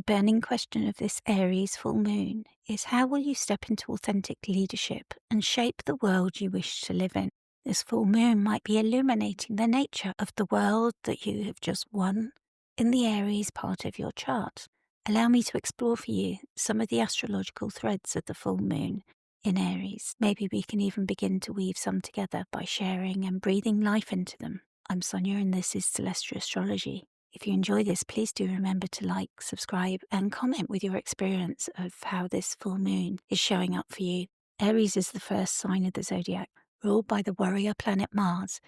The burning question of this Aries full moon is, how will you step into authentic leadership and shape the world you wish to live in? This full moon might be illuminating the nature of the world that you have just won in the Aries part of your chart. Allow me to explore for you some of the astrological threads of the full moon in Aries. Maybe we can even begin to weave some together by sharing and breathing life into them. I'm Sonia and this is Celestial Astrology. If you enjoy this, please do remember to like, subscribe, and comment with your experience of how this full moon is showing up for you. Aries is the first sign of the zodiac, ruled by the warrior planet Mars.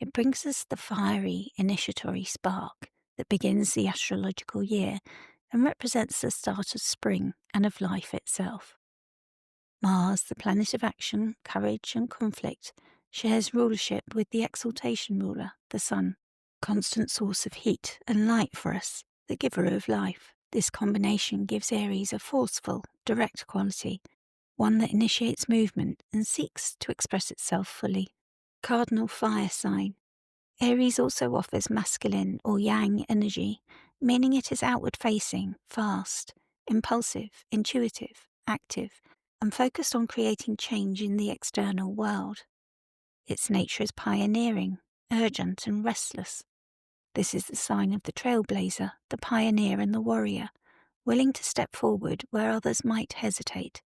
It brings us the fiery, initiatory spark that begins the astrological year and represents the start of spring and of life itself. Mars, the planet of action, courage, and conflict, shares rulership with the exaltation ruler, the Sun, constant source of heat and light for us, the giver of life. This combination gives Aries a forceful, direct quality, one that initiates movement and seeks to express itself fully. Cardinal fire sign. Aries also offers masculine or yang energy, meaning it is outward-facing, fast, impulsive, intuitive, active, and focused on creating change in the external world. Its nature is pioneering, urgent, and restless. This is the sign of the trailblazer, the pioneer, and the warrior, willing to step forward where others might hesitate.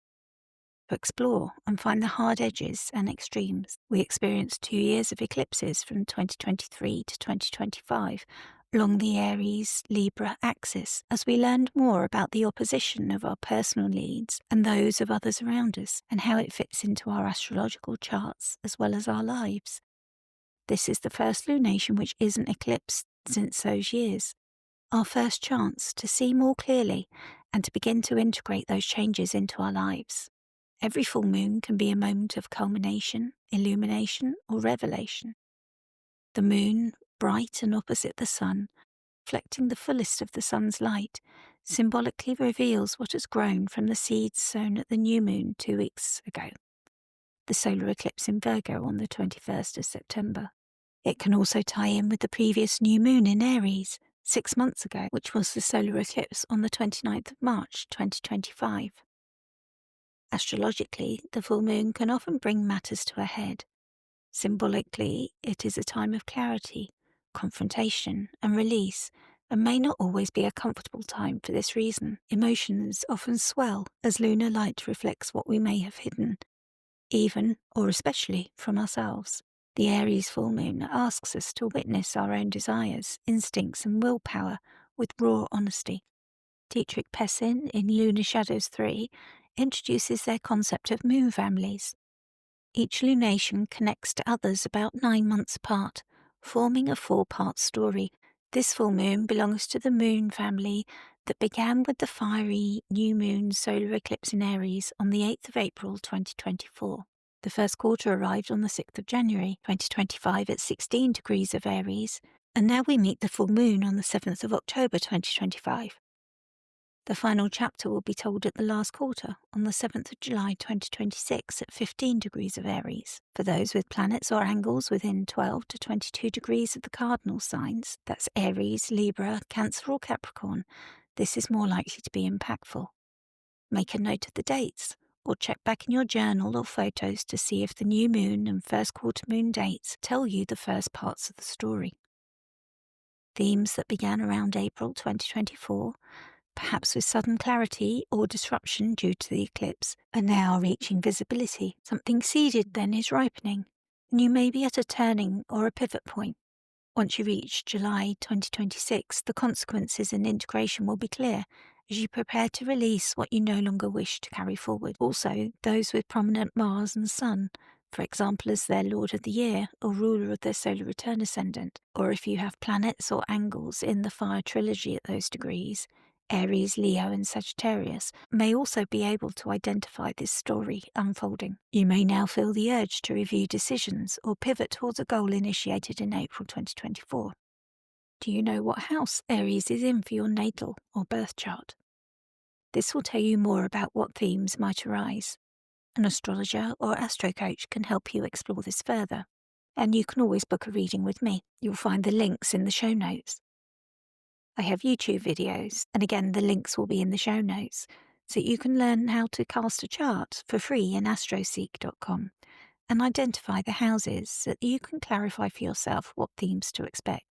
To explore and find the hard edges and extremes, we experienced 2 years of eclipses from 2023 to 2025 along the Aries-Libra axis as we learned more about the opposition of our personal needs and those of others around us and how it fits into our astrological charts as well as our lives. This is the first lunation which isn't eclipsed since those years. Our first chance to see more clearly and to begin to integrate those changes into our lives. Every full moon can be a moment of culmination, illumination, or revelation. The moon, bright and opposite the sun, reflecting the fullest of the sun's light, symbolically reveals what has grown from the seeds sown at the new moon 2 weeks ago, the solar eclipse in Virgo on the 21st of September. It can also tie in with the previous new moon in Aries 6 months ago, which was the solar eclipse on the 29th of March 2025. Astrologically, the full moon can often bring matters to a head. Symbolically, it is a time of clarity, confrontation, and release, and may not always be a comfortable time for this reason. Emotions often swell as lunar light reflects what we may have hidden, even or especially from ourselves. The Aries full moon asks us to witness our own desires, instincts, and willpower with raw honesty. Dietrich Pessin in Lunar Shadows 3 introduces their concept of moon families. Each lunation connects to others about 9 months apart, forming a 4-part story. This full moon belongs to the moon family that began with the fiery new moon solar eclipse in Aries on the 8th of April 2024. The first quarter arrived on the 6th of January 2025 at 16 degrees of Aries, and now we meet the full moon on the 7th of October 2025. The final chapter will be told at the last quarter on the 7th of July 2026 at 15 degrees of Aries. For those with planets or angles within 12 to 22 degrees of the cardinal signs, that's Aries, Libra, Cancer or Capricorn, this is more likely to be impactful. Make a note of the dates, or check back in your journal or photos to see if the new moon and first quarter moon dates tell you the first parts of the story. Themes that began around April 2024, perhaps with sudden clarity or disruption due to the eclipse, are now reaching visibility. Something seeded then is ripening, and you may be at a turning or a pivot point. Once you reach July 2026, the consequences and integration will be clear as you prepare to release what you no longer wish to carry forward. Also, those with prominent Mars and Sun, for example as their Lord of the Year or ruler of their solar return ascendant, or if you have planets or angles in the fire trilogy at those degrees, Aries, Leo, and Sagittarius, may also be able to identify this story unfolding. You may now feel the urge to review decisions or pivot towards a goal initiated in April 2024. Do you know what house Aries is in for your natal or birth chart? This will tell you more about what themes might arise. An astrologer or astro coach can help you explore this further, and you can always book a reading with me. You'll find the links in the show notes. I have YouTube videos, and again, the links will be in the show notes, so you can learn how to cast a chart for free in astroseek.com and identify the houses so that you can clarify for yourself what themes to expect.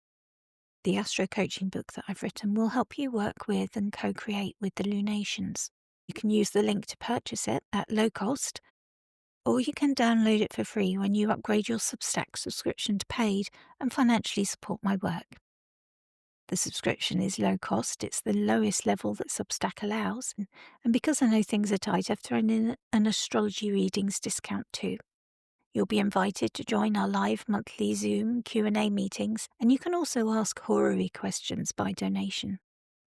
The astro coaching book that I've written will help you work with and co-create with the lunations. You can use the link to purchase it at low cost, or you can download it for free when you upgrade your Substack subscription to paid and financially support my work. The subscription is low cost, it's the lowest level that Substack allows, and because I know things are tight, I've thrown in an astrology readings discount too. You'll be invited to join our live monthly Zoom Q&A meetings, and you can also ask horary questions by donation.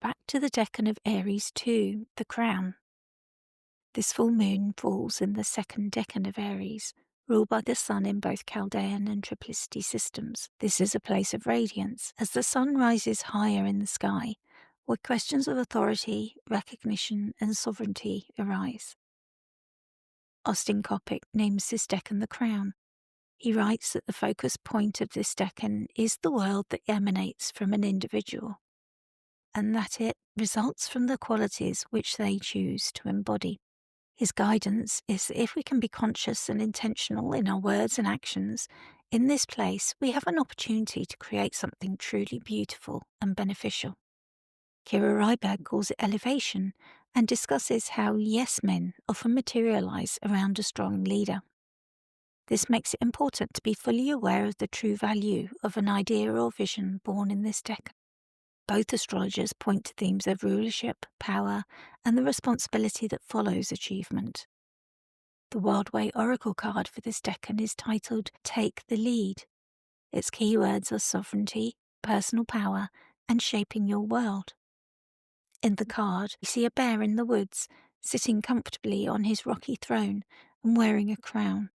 Back to the decan of Aries 2, the crown. This full moon falls in the second decan of Aries, ruled by the sun in both Chaldean and Triplicity systems. This is a place of radiance, as the sun rises higher in the sky, where questions of authority, recognition, and sovereignty arise. Austin Coppock names this decan the crown. He writes that the focus point of this decan is the world that emanates from an individual, and that it results from the qualities which they choose to embody. His guidance is that if we can be conscious and intentional in our words and actions, in this place we have an opportunity to create something truly beautiful and beneficial. Kira Ryberg calls it elevation and discusses how yes men often materialize around a strong leader. This makes it important to be fully aware of the true value of an idea or vision born in this decan. Both astrologers point to themes of rulership, power, and the responsibility that follows achievement. The Wild Way Oracle card for this decan is titled Take the Lead. Its keywords are sovereignty, personal power, and shaping your world. In the card, you see a bear in the woods, sitting comfortably on his rocky throne and wearing a crown.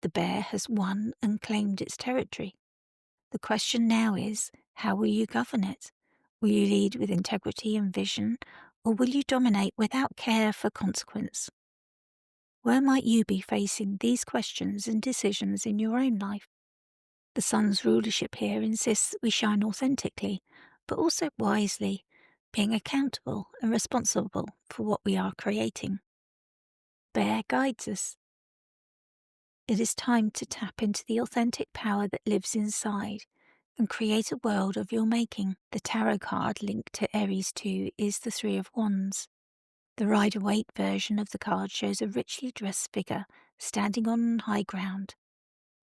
The bear has won and claimed its territory. The question now is, how will you govern it? Will you lead with integrity and vision, or will you dominate without care for consequence? Where might you be facing these questions and decisions in your own life? The sun's rulership here insists that we shine authentically, but also wisely, being accountable and responsible for what we are creating. Bear guides us. It is time to tap into the authentic power that lives inside and create a world of your making. The tarot card linked to Aries 2 is the Three of Wands. The Rider-Waite version of the card shows a richly dressed figure standing on high ground.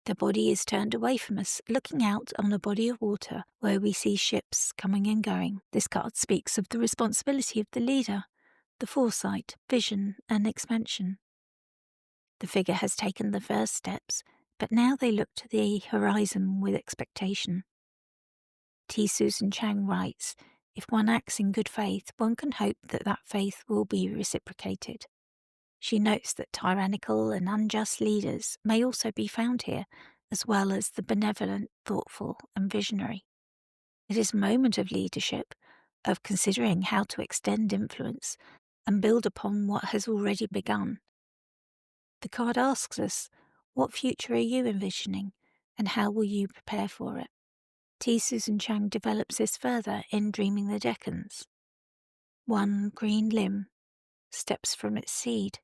The body is turned away from us, looking out on a body of water where we see ships coming and going. This card speaks of the responsibility of the leader, the foresight, vision, and expansion. The figure has taken the first steps, but now they look to the horizon with expectation. T. Susan Chang writes, if one acts in good faith, one can hope that that faith will be reciprocated. She notes that tyrannical and unjust leaders may also be found here, as well as the benevolent, thoughtful, and visionary. It is a moment of leadership, of considering how to extend influence and build upon what has already begun. The card asks us, what future are you envisioning, and how will you prepare for it? T. Susan Chang develops this further in Dreaming the Decans. One green limb steps from its seed.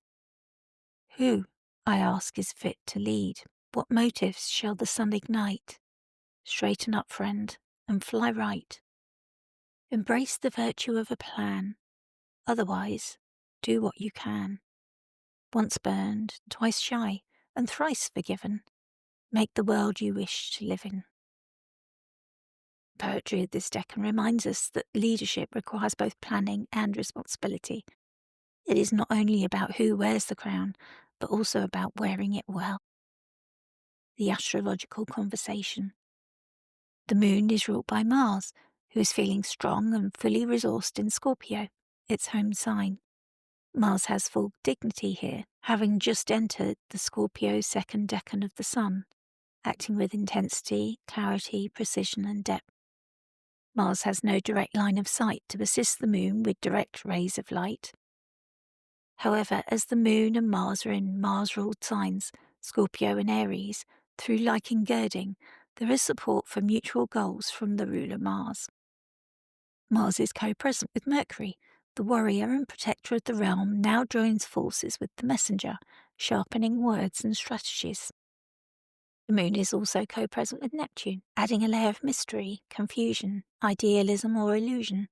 Who, I ask, is fit to lead? What motives shall the sun ignite? Straighten up, friend, and fly right. Embrace the virtue of a plan. Otherwise, do what you can. Once burned, twice shy, and thrice forgiven. Make the world you wish to live in. Poetry of this decan reminds us that leadership requires both planning and responsibility. It is not only about who wears the crown, but also about wearing it well. The astrological conversation. The moon is ruled by Mars, who is feeling strong and fully resourced in Scorpio, its home sign. Mars has full dignity here, having just entered the Scorpio second decan of the sun, acting with intensity, clarity, precision, and depth. Mars has no direct line of sight to assist the moon with direct rays of light. However, as the moon and Mars are in Mars-ruled signs, Scorpio and Aries, through liking girding, there is support for mutual goals from the ruler Mars. Mars is co-present with Mercury. The warrior and protector of the realm now joins forces with the messenger, sharpening words and strategies. The moon is also co-present with Neptune, adding a layer of mystery, confusion, idealism or illusion.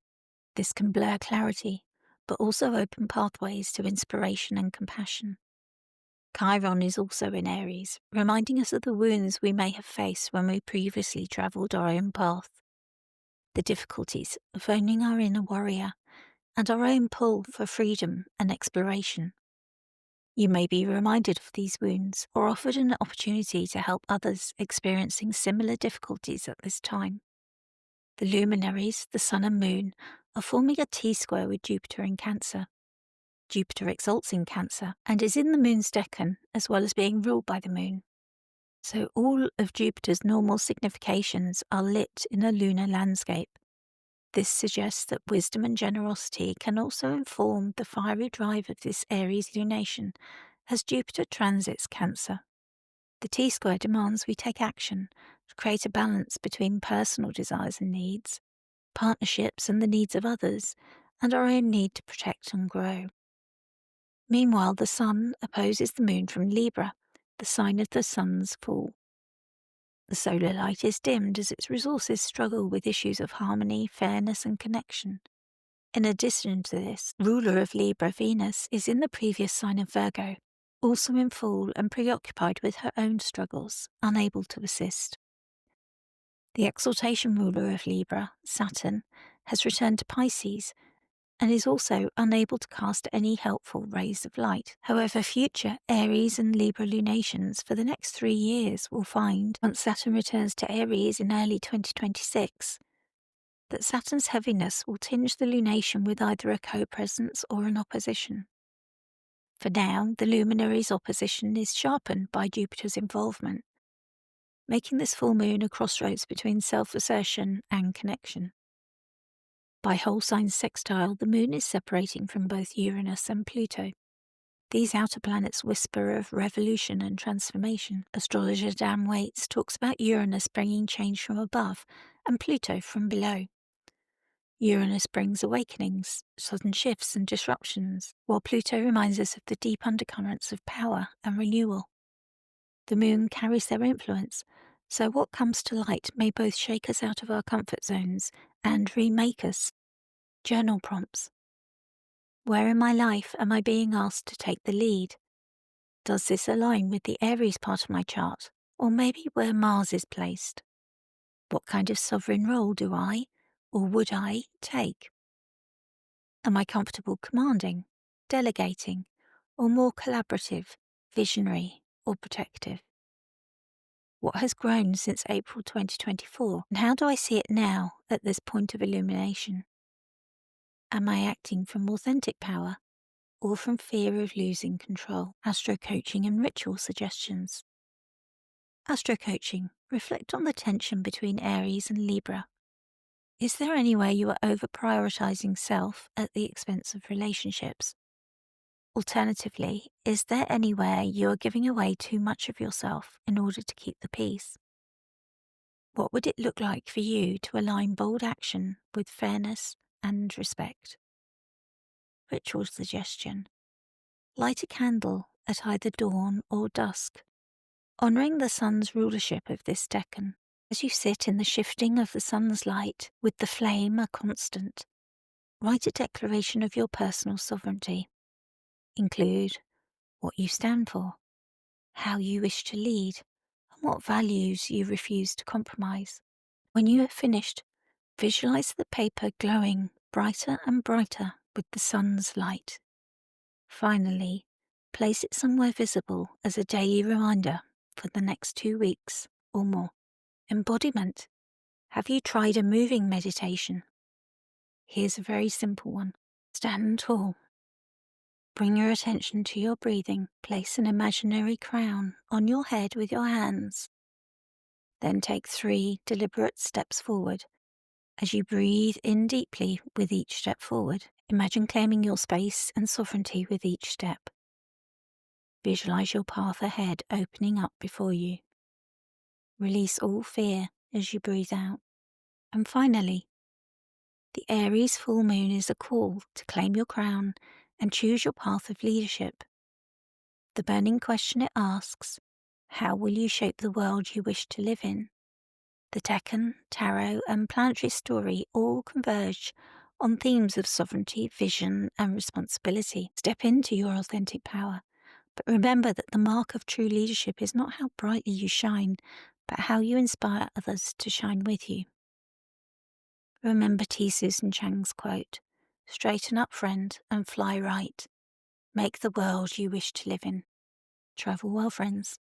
This can blur clarity, but also open pathways to inspiration and compassion. Chiron is also in Aries, reminding us of the wounds we may have faced when we previously travelled our own path. The difficulties of owning our inner warrior and our own pull for freedom and exploration. You may be reminded of these wounds or offered an opportunity to help others experiencing similar difficulties at this time. The luminaries, the Sun and Moon, are forming a T-square with Jupiter in Cancer. Jupiter exalts in Cancer and is in the Moon's decan as well as being ruled by the Moon. So all of Jupiter's normal significations are lit in a lunar landscape. This suggests that wisdom and generosity can also inform the fiery drive of this Aries lunation as Jupiter transits Cancer. The T-square demands we take action to create a balance between personal desires and needs, partnerships and the needs of others, and our own need to protect and grow. Meanwhile, the Sun opposes the Moon from Libra, the sign of the Sun's fall. The solar light is dimmed as its resources struggle with issues of harmony, fairness and connection. In addition to this, ruler of Libra, Venus, is in the previous sign of Virgo, also in fall and preoccupied with her own struggles, unable to assist. The exaltation ruler of Libra, Saturn, has returned to Pisces and is also unable to cast any helpful rays of light. However, future Aries and Libra lunations for the next 3 years will find, once Saturn returns to Aries in early 2026, that Saturn's heaviness will tinge the lunation with either a co-presence or an opposition. For now, the luminary's opposition is sharpened by Jupiter's involvement, making this full moon a crossroads between self-assertion and connection. By whole sign sextile, the moon is separating from both Uranus and Pluto. These outer planets whisper of revolution and transformation. Astrologer Dan Waits talks about Uranus bringing change from above and Pluto from below. Uranus brings awakenings, sudden shifts and disruptions, while Pluto reminds us of the deep undercurrents of power and renewal. The moon carries their influence, so what comes to light may both shake us out of our comfort zones and remake us. Journal prompts. Where in my life am I being asked to take the lead? Does this align with the Aries part of my chart, or maybe where Mars is placed? What kind of sovereign role do I, or would I, take? Am I comfortable commanding, delegating, or more collaborative, visionary, or protective? What has grown since April 2024, and how do I see it now at this point of illumination? Am I acting from authentic power, or from fear of losing control? Astro coaching and ritual suggestions. Astro coaching. Reflect on the tension between Aries and Libra. Is there anywhere you are over-prioritizing self at the expense of relationships? Alternatively, is there anywhere you are giving away too much of yourself in order to keep the peace? What would it look like for you to align bold action with fairness and respect? Ritual suggestion. Light a candle at either dawn or dusk, honouring the sun's rulership of this decan. As you sit in the shifting of the sun's light, with the flame a constant, write a declaration of your personal sovereignty. Include what you stand for, how you wish to lead, and what values you refuse to compromise. When you have finished, visualize the paper glowing brighter and brighter with the sun's light. Finally, place it somewhere visible as a daily reminder for the next 2 weeks or more. Embodiment. Have you tried a moving meditation? Here's a very simple one. Stand tall. Bring your attention to your breathing. Place an imaginary crown on your head with your hands. Then take 3 deliberate steps forward. As you breathe in deeply with each step forward, imagine claiming your space and sovereignty with each step. Visualize your path ahead opening up before you. Release all fear as you breathe out. And finally, The Aries full moon is a call to claim your crown and choose your path of leadership. The burning question it asks, how will you shape the world you wish to live in? The Deccan, Tarot, and Planetary Story all converge on themes of sovereignty, vision, and responsibility. Step into your authentic power, but remember that the mark of true leadership is not how brightly you shine, but how you inspire others to shine with you. Remember T. Susan Chang's quote, "Straighten up, friend, and fly right. Make the world you wish to live in." Travel well, friends.